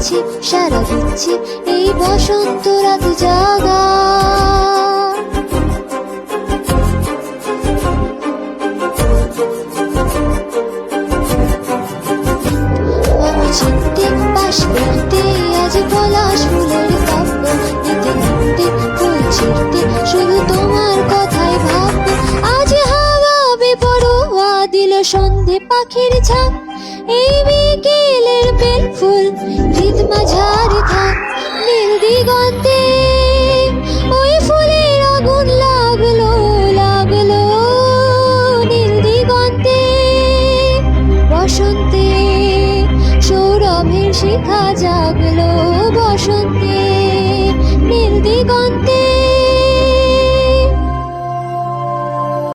দিচ্ছি, সারা দিচ্ছি এই বসন্ত রাত জাগা। চিনতে পাশ করতে আজ পলাশ ফুলের কাব্য, নিতে নিতে ফুল ছিঁড়তে শুধু তোমার কথাই ভাববো। আজ হাওয়া বেপরোয়া দিল সন্ধে পাখির ঝাঁক, এই বিকেলের বেল ফুল হৃদ মাঝারে থাক। নীল দিগন্তে ওই ফুলের আগুন লাগলো লাগলো, নীল দিগন্তে বসন্তে সৌরভের শিখা জাগলো, বসন্তে নীল দিগন্তে